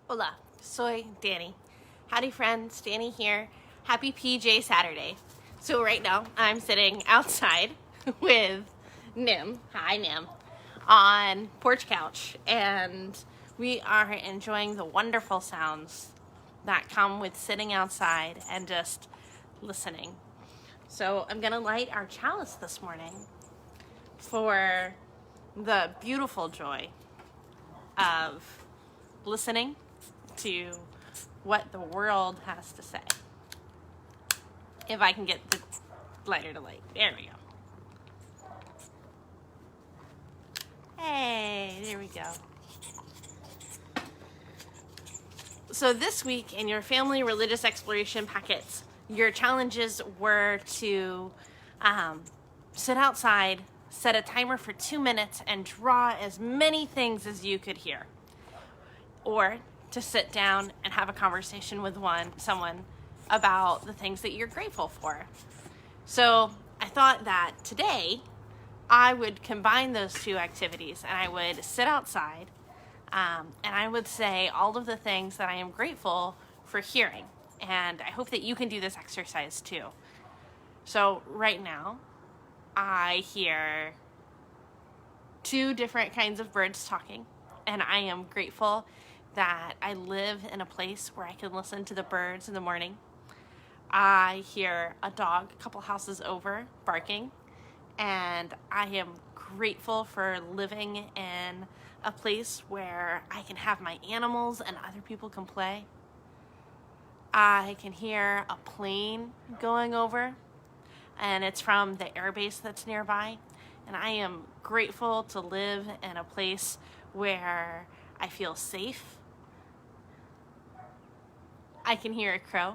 Hola, soy Dani. Howdy friends, Dani here. Happy PJ Saturday. So right now I'm sitting outside with Nim, hi Nim, on porch couch, and we are enjoying the wonderful sounds that come with sitting outside and just listening. So I'm gonna light our chalice this morning for the beautiful joy of listening to what the world has to say. If I can get the lighter to light. There we go. Hey, there we go. So this week in your family religious exploration packets, your challenges were to sit outside, set a timer for 2 minutes, and draw as many things as you could hear. Or to sit down and have a conversation with someone about the things that you're grateful for. So I thought that today I would combine those two activities, and I would sit outside and I would say all of the things that I am grateful for hearing. And I hope that you can do this exercise too. So right now I hear 2 different kinds of birds talking, and I am grateful that I live in a place where I can listen to the birds in the morning. I hear a dog a couple houses over barking, and I am grateful for living in a place where I can have my animals and other people can play. I can hear a plane going over, and it's from the air base that's nearby, and I am grateful to live in a place where I feel safe. I can hear a crow,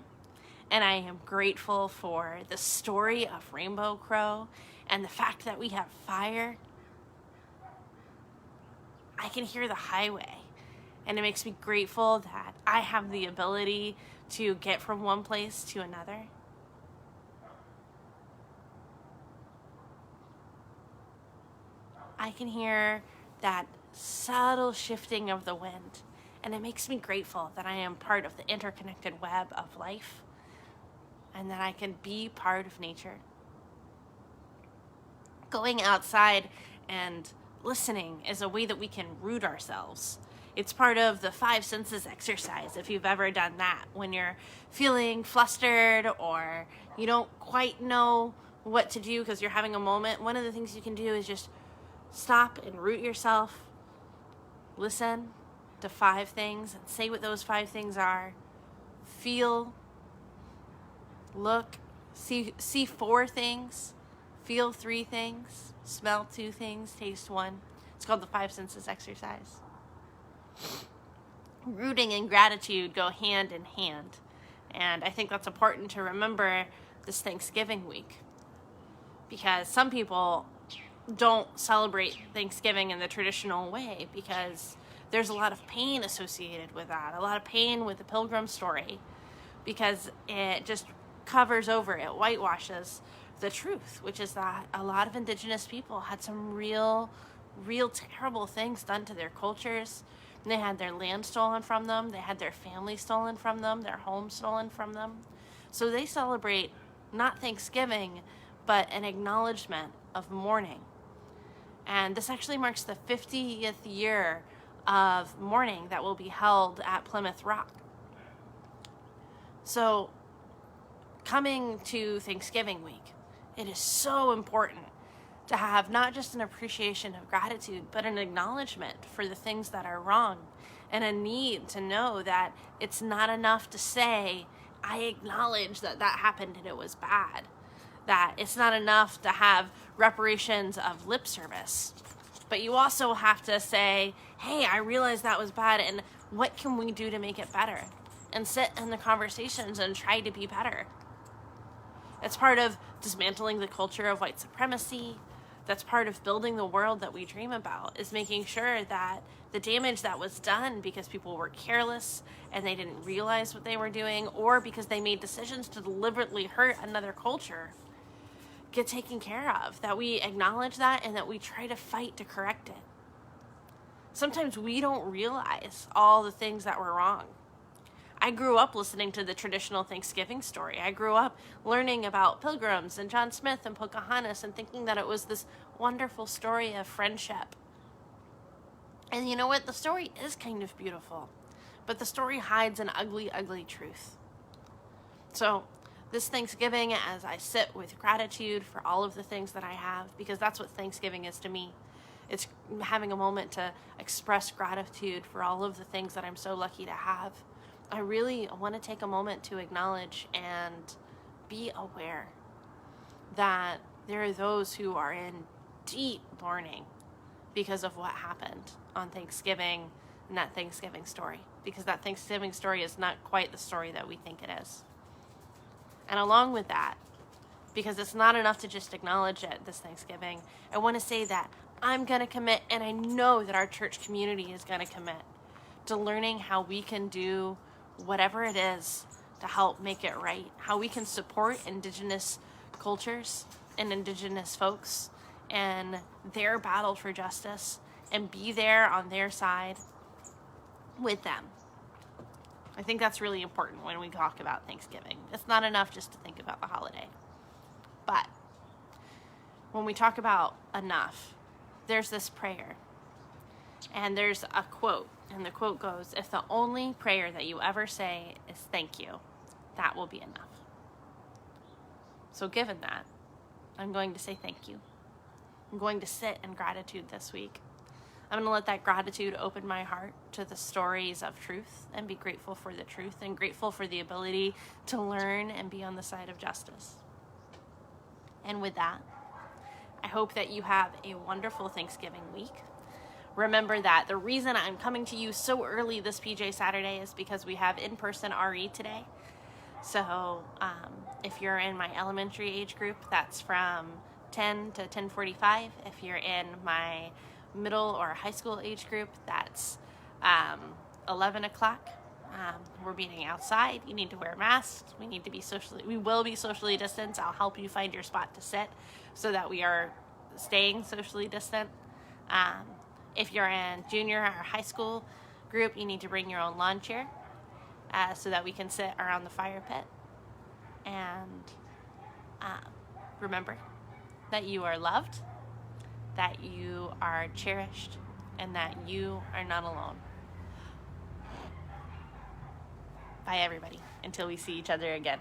and I am grateful for the story of Rainbow Crow and the fact that we have fire. I can hear the highway, and it makes me grateful that I have the ability to get from one place to another. I can hear that subtle shifting of the wind, and it makes me grateful that I am part of the interconnected web of life and that I can be part of nature. Going outside and listening is a way that we can root ourselves. It's part of the 5 senses exercise, if you've ever done that. When you're feeling flustered or you don't quite know what to do because you're having a moment, one of the things you can do is just stop and root yourself. Listen to 5 things and say what those 5 things are. Feel, look, see 4 things, feel 3 things, smell 2 things, taste 1. It's called the 5 senses exercise. Rooting and gratitude go hand in hand, and I think that's important to remember this Thanksgiving week, because some people don't celebrate Thanksgiving in the traditional way because there's a lot of pain associated with that, a lot of pain with the Pilgrim story, because it just covers over, it whitewashes the truth, which is that a lot of indigenous people had some real terrible things done to their cultures. They had their land stolen from them, they had their family stolen from them, their home stolen from them. So they celebrate not Thanksgiving, but an acknowledgement of mourning. And this actually marks the 50th year of mourning that will be held at Plymouth Rock. So coming to Thanksgiving week, it is so important to have not just an appreciation of gratitude, but an acknowledgement for the things that are wrong, and a need to know that it's not enough to say, I acknowledge that that happened and it was bad. That it's not enough to have reparations of lip service, but you also have to say, hey, I realize that was bad, and what can we do to make it better? And sit in the conversations and try to be better. It's part of dismantling the culture of white supremacy. That's part of building the world that we dream about, is making sure that the damage that was done because people were careless and they didn't realize what they were doing, or because they made decisions to deliberately hurt another culture, get taken care of, that we acknowledge that and that we try to fight to correct it. Sometimes we don't realize all the things that were wrong. I grew up listening to the traditional Thanksgiving story. I grew up learning about pilgrims and John Smith and Pocahontas and thinking that it was this wonderful story of friendship. And you know what? The story is kind of beautiful, but the story hides an ugly, ugly truth. So this Thanksgiving, as I sit with gratitude for all of the things that I have, because that's what Thanksgiving is to me. It's having a moment to express gratitude for all of the things that I'm so lucky to have. I really want to take a moment to acknowledge and be aware that there are those who are in deep mourning because of what happened on Thanksgiving and that Thanksgiving story. Because that Thanksgiving story is not quite the story that we think it is. And along with that, because it's not enough to just acknowledge it this Thanksgiving, I want to say that I'm going to commit, and I know that our church community is going to commit to learning how we can do whatever it is to help make it right, how we can support Indigenous cultures and Indigenous folks and their battle for justice and be there on their side with them. I think that's really important when we talk about Thanksgiving. It's not enough just to think about the holiday. But when we talk about enough, there's this prayer. And there's a quote. And the quote goes, if the only prayer that you ever say is thank you, that will be enough. So given that, I'm going to say thank you. I'm going to sit in gratitude this week. I'm going to let that gratitude open my heart to the stories of truth and be grateful for the truth and grateful for the ability to learn and be on the side of justice. And with that, I hope that you have a wonderful Thanksgiving week. Remember that the reason I'm coming to you so early this PJ Saturday is because we have in-person RE today. So if you're in my elementary age group, that's from 10 to 10:45. If you're in my middle or high school age group, that's 11 o'clock. We're meeting outside. You need to wear masks. We will be socially distanced. I'll help you find your spot to sit so that we are staying socially distant. If you're in junior or high school group, you need to bring your own lawn chair so that we can sit around the fire pit. And remember that you are loved, that you are cherished, and that you are not alone. Bye, everybody, until we see each other again.